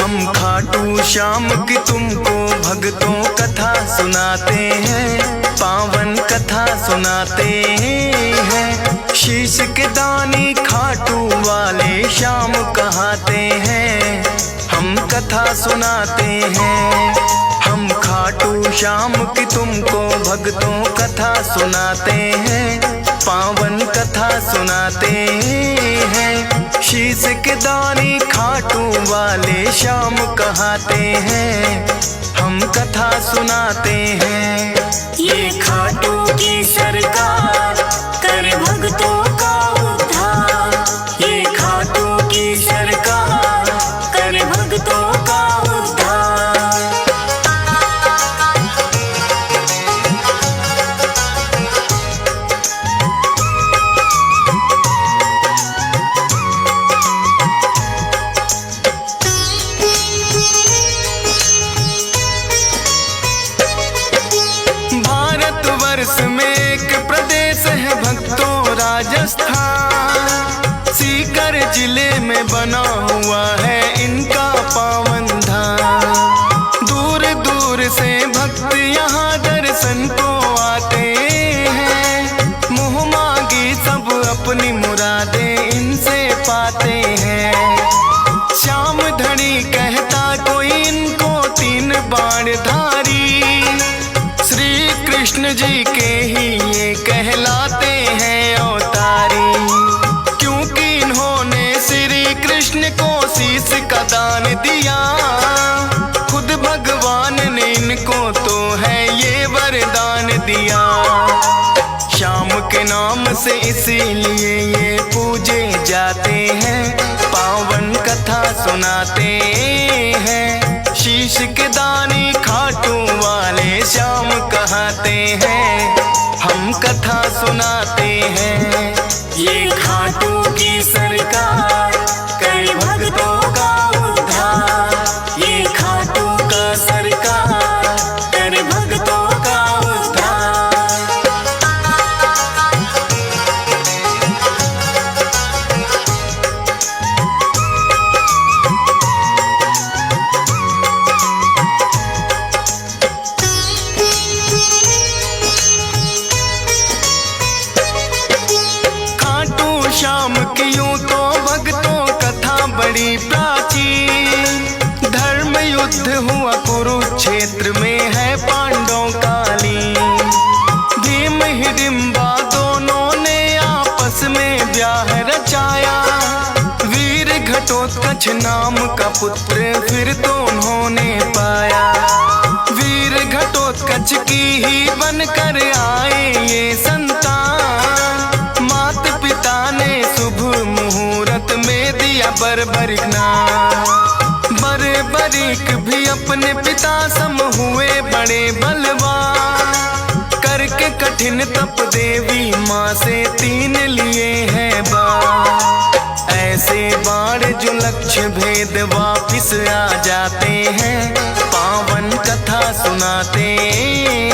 हम खाटू श्याम की तुमको भक्तों कथा सुनाते हैं, पावन कथा सुनाते हैं। शीश के दानी खाटू वाले श्याम कहाते हैं, हम कथा सुनाते हैं। हम खाटू श्याम की तुमको भक्तों कथा सुनाते हैं, पावन कथा सुनाते हैं। शीश के दानी खाटू वाले श्याम कहाते हैं, हम कथा सुनाते हैं। ये खाटू की सरकार कर भक्तों का उद्धार, ये खाटू की सरकार कर भक्तों का उद्धार। भारतवर्ष में एक प्रदेश है भक्तों राजस्थान, सीकर जिले में बना हुआ है इनका पावन धाम। दूर दूर से भक्त यहाँ दर्शन को आते हैं, मुँह मांगी सब अपनी मुरादें इनसे पाते हैं। श्याम धनी कहता कोई इनको तीन बाण धारी, श्री कृष्ण जी के ही ये कहलाते हैं अवतारी। क्योंकि इन्होंने श्री कृष्ण को शीश का दान दिया, खुद भगवान ने इनको तो है ये वरदान दिया। श्याम के नाम से इसीलिए ये पूजे जाते हैं, पावन कथा सुनाते हैं। शीश के दानी खाटू वाले श्याम कहाते हैं, हम कथा सुनाते हैं। ये खाटू की सरकार कर भक्तों का उद्धार, ये खाटू का सरकार कर भक्तों का उद्धार। श्याम की यूं तो भक्तों कथा बड़ी प्राचीन, धर्म युद्ध हुआ कुरुक्षेत्र में है पांडवों कालीन। भीम हिडिंबा दोनों ने आपस में ब्याह रचाया, वीर घटोत्कच नाम का पुत्र फिर तो उन्होंने पाया। वीर घटोत्कच की ही बनकर आए ये संतान, मात पिता ने शुभ मुहूर्त में दिया बर्बरिक नाम। बर्बरिक भी अपने पिता सम हुए बड़े बलवान, करके कठिन तप देवी माँ से 3 लिए हैं बाण। ऐसे बाण जो लक्ष्य भेद वापिस आ जाते हैं, पावन कथा सुनाते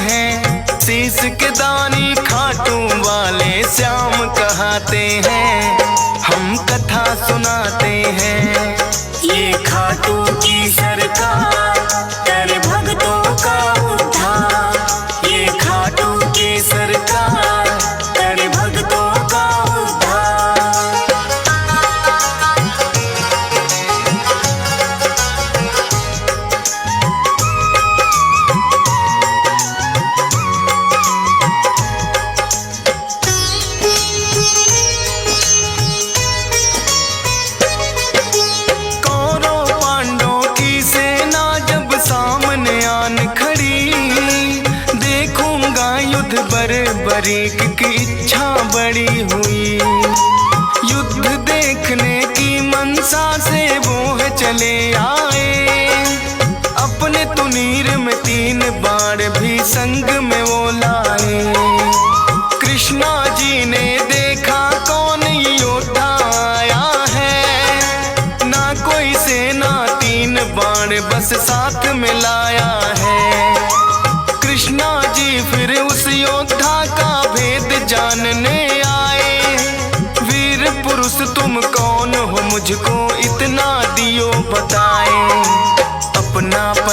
हैं। शीश के दानी खाटू वाले श्याम कहाते हैं, हम कथा सुनाते हैं। ये खाटू की सरकार कर भक्तों का उद्धार, ये खाटू की सरकार कर भक्तों का उद्धार। बर्बरिक की इच्छा बड़ी हुई, युद्ध देखने की मनसा से वो चले आए। अपने तुनीर में 3 बाण भी संग में वो लाए। कृष्णा जी ने देखा कौन योद्धा आया है, ना कोई सेना 3 बाण बस साथ में लाया है। कृष्णा जी फिर उस योद्धा का भेद जानने आए। वीर पुरुष तुम कौन हो, मुझको इतना दियो बताए।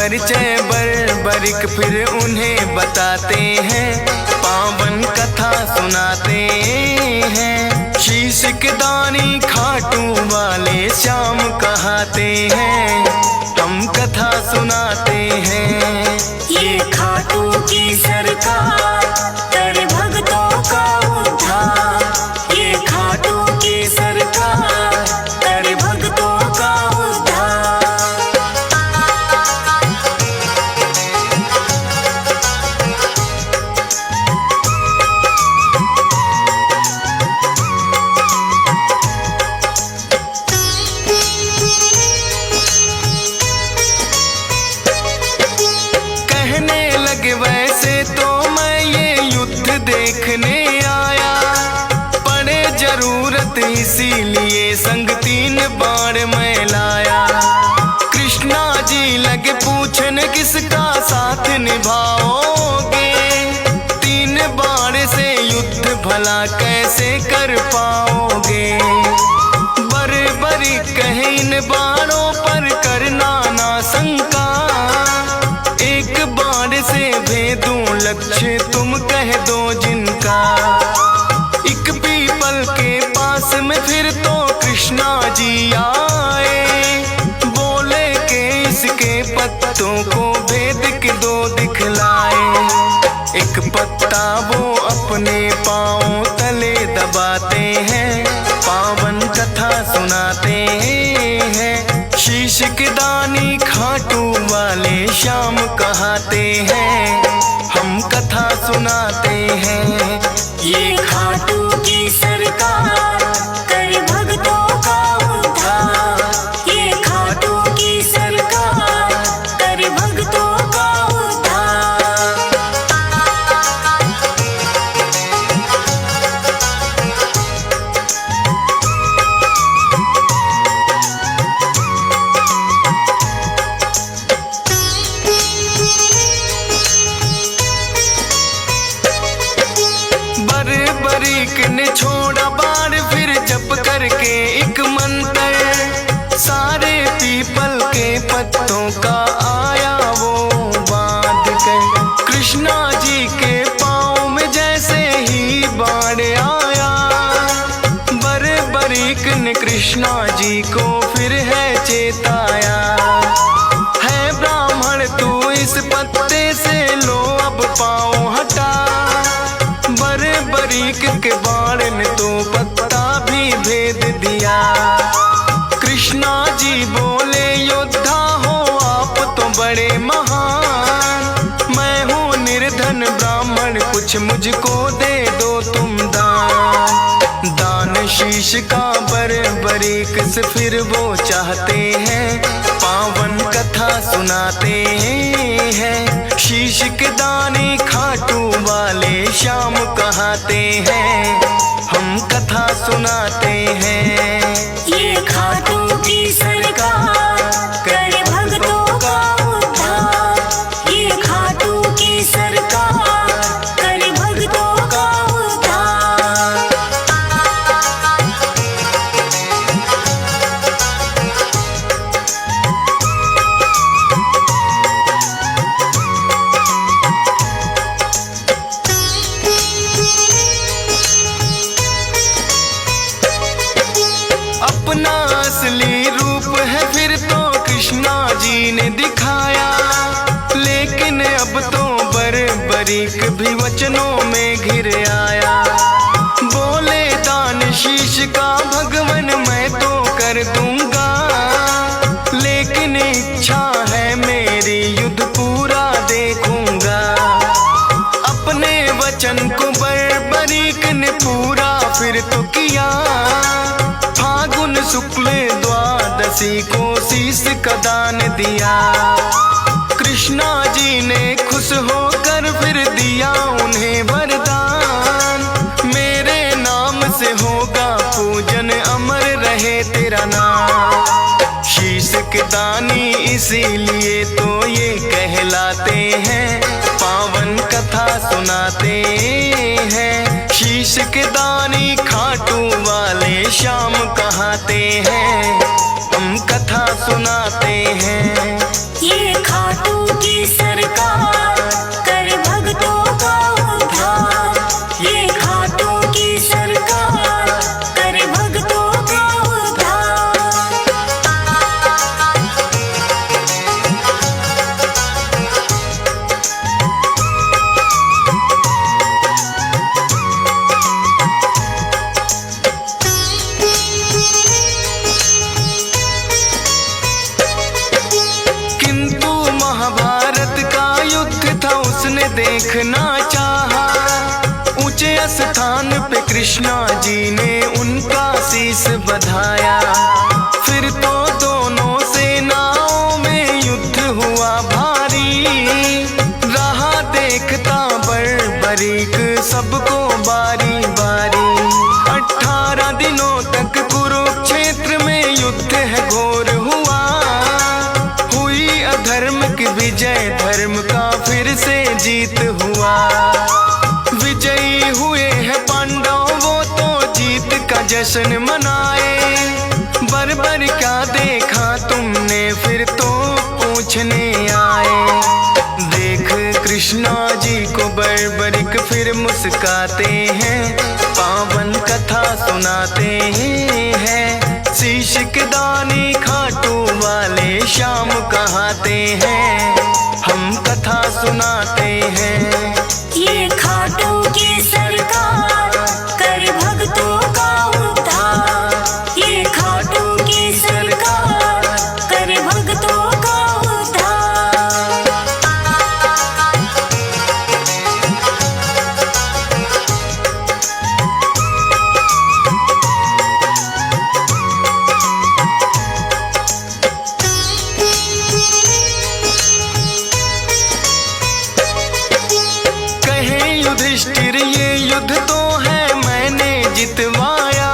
परिचय बर्बरिक फिर उन्हें बताते हैं, पावन कथा सुनाते हैं। शीश के दानी खाटू वाले श्याम कहाते हैं, हम कथा सुनाते हैं। ये खाटू की सरकार कर भक्तों का उद्धार। ये खाटू की सरकार कर भक्तों का उद्धार। वैसे तो मैं ये युद्ध देखने आया, पड़े जरूरत इसीलिए संग 3 बाण मैं लाया। कृष्णा जी लगे पूछने किसका साथ निभाओगे, 3 बाण से युद्ध भला कैसे कर पाओगे। बर्बरी कहे इन बाणों पर करना ना शंका, एक बाण से भेदूं लक्ष्य तुम कह दो जिनका। एक पीपल के पास में फिर तो कृष्णा जी आए, बोले के इसके पत्तों को भेद के 2 दिखलाए। एक पत्ता वो अपने पांव तले दबाते हैं, पावन कथा सुनाते हैं। शीश के दानी खाटू वाले श्याम कहाते हैं, हम कथा सुनाते हैं। ये खाटू की सरकार कर भक्तों का उद्धार। ये खाटू की सरकार कर भक्तों का उद्धार। बर्बरिक ने छोड़ा बाण फिर जप करके एक मंत्र, सारे पीपल के पत्तों का आया वो बांध कर। कृष्णा जी के पाँव में जैसे ही बाण आया, बर्बरिक ने कृष्णा जी को फिर है चेताया। है ब्राह्मण तू इस पत्ते से लो अब पाँव हटा, बर्बरिक के बाण ने तो पत्ता भी भेद दिया। कृष्णा जी बोले योद्धा हो आप तो बड़े महान, मैं हूँ निर्धन ब्राह्मण कुछ मुझको दे दो तुम दान। दान शीश का बर्बरिक से फिर वो चाहते हैं, पावन कथा सुनाते हैं। शीश के दानी खाटू वाले श्याम कहाते हैं, हम कथा सुनाते हैं। ये खाटू की सरकार कर भक्तों का उद्धार। ये खाटू की सरकार कर भक्तों का उद्धार। अपना असली रूप है फिर तो कृष्णा जी ने दिखाया, लेकिन अब तो बर्बरिक भी वचनों में घिर आया। बोले दान शीश का भगवन मैं तो कर दूंगा, लेकिन इच्छा है मेरी युद्ध पूरा देखूंगा। अपने वचन को बर्बरिक ने पूरा फिर तो किया, फागुन शुक्ल द्वादशी को शीश का दान दिया। कृष्णा जी ने खुश होकर फिर दिया उन्हें वरदान, मेरे नाम से होगा पूजन अमर रहे तेरा नाम। शीश के दानी इसीलिए तो ये कहलाते हैं, पावन कथा सुनाते हैं। शीश के दानी खाटू वाले श्याम कहाते हैं, हम कथा सुनाते हैं। ये खाटू देखना चाहा। ऊंचे स्थान पे कृष्णा जी ने उनका शीश बधाया। फिर तो दोनों सेनाओं में युद्ध हुआ भारी। रहा देखता बर्बरीक सबको बारी बारी। 18 दिनों तक कुरुक्षेत्र में युद्ध है घोर हुआ। हुई अधर्म की विजय, धर्म का फिर से जीत हुआ। विजयी हुए हैं पांडव, वो तो जीत का जश्न मनाए। बर्बर क्या देखा तुमने, फिर तो पूछने आए। देख कृष्णा जी को बर्बरिक फिर मुस्काते हैं। पावन कथा सुनाते हैं। शीश के दानी खाटू वाले श्याम कहाते हैं। हम कथा सुनाते हैं। ये खाटू की सरकार कर भक्तों का उद्धार। ये खाटू की सरकार कर भक्तों का उद्धार। युधिष्ठिर ये युद्ध तो है मैंने जितवाया।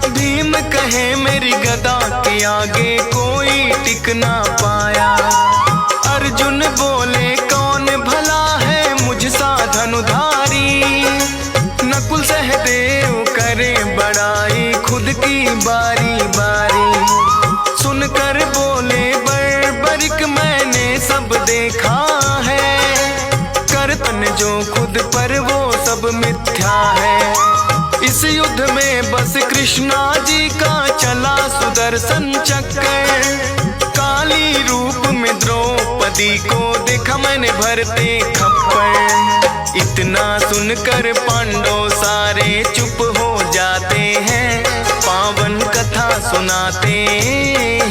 भीम कहे मेरी गदा के आगे कोई टिक ना पाया। अर्जुन बोले कौन भला है मुझ सा धनुधारी। नकुल सहदेव करे बड़ाई खुद की बारी बारी। सुनकर बोले बर्बरिक मैंने सब देखा है। करतन जो खुद पर वो सब मिथ्या है। इस युद्ध में बस कृष्णा जी का चला सुदर्शन चक्कर। काली रूप में द्रौपदी को देखा मैंने भरते खप्पर। इतना सुनकर पांडव सारे चुप हो जाते हैं। पावन कथा सुनाते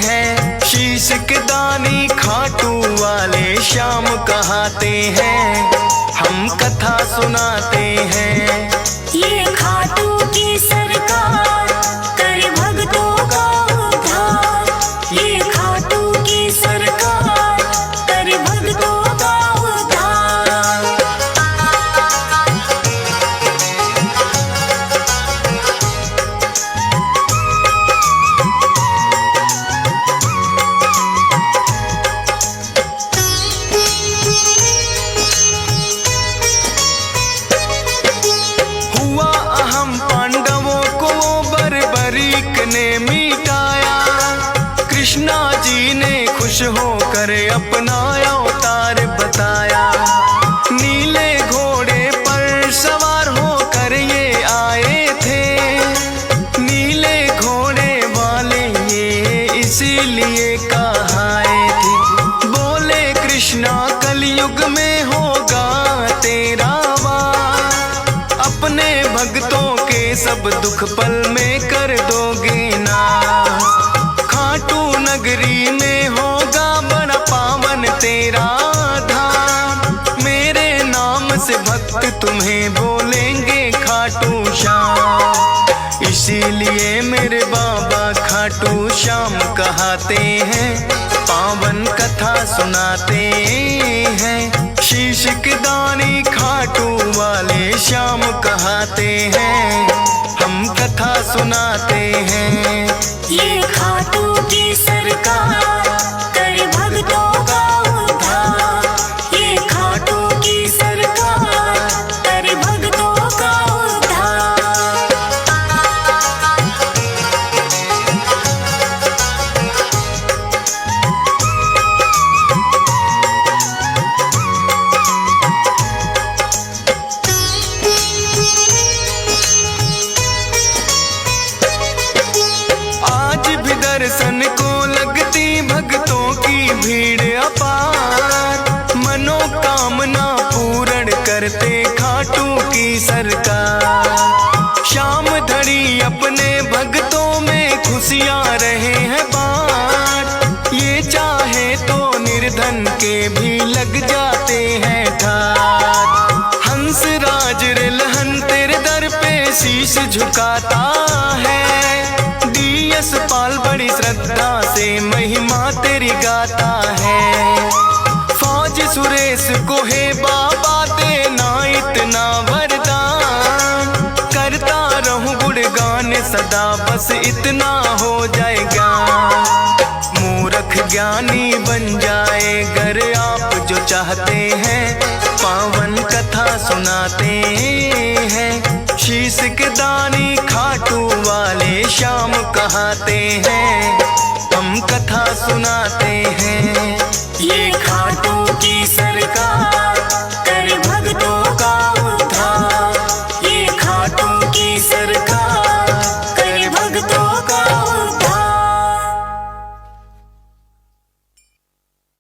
हैं। शीश के दानी खाटू वाले श्याम कहाते हैं। हम कथा सुनाते हैं। ये खाटू की सरकार कर भक्तों का उद्धार। ये खाटू की सरकार कर भक्तों का उद्धार। कृष्णा जी ने खुश होकर अपना अवतार बताया। नीले घोड़े पर सवार होकर ये आए थे। नीले घोड़े वाले ये इसीलिए कहाए थे। बोले कृष्णा कलयुग में होगा तेरा वार। अपने भक्तों के सब दुख पल में कर दोगे नाश। खाटू नगरी में होगा बड़ा पावन तेरा धाम। मेरे नाम से भक्त तुम्हें बोलेंगे खाटू श्याम। इसीलिए मेरे बाबा खाटू श्याम कहाते हैं। पावन कथा सुनाते हैं। शीश के दानी खाटू वाले श्याम कहाते हैं। हम कथा सुनाते हैं। ये खाटू की सरकार कर भक्तों का उद्धार। ये खाटू की सरकार कर भक्तों का उद्धार। दर्शन को लगती भक्तों की भीड़ अपार। मनोकामना पूर्ण करते खाटू की सरकार। शाम धड़ी अपने भक्तों में खुशियां रहे हैं बाँट। ये चाहे तो निर्धन के भी लग जाते हैं ठाट। हंस राज रिलहन तेरे दर पे शीश झुकाता है। डीएस पाल बड़ी श्रद्धा से महिमा तेरी गाता है। फौज सुरेश को है बाबा देना इतना वरदान। करता रहूं गुणगान सदा बस इतना हो जाएगा। मूर्ख ज्ञानी बन जाए गर आप जो चाहते हैं। पावन कथा सुनाते हैं। शीश के दानी खाटू वाले श्याम कहाते हैं।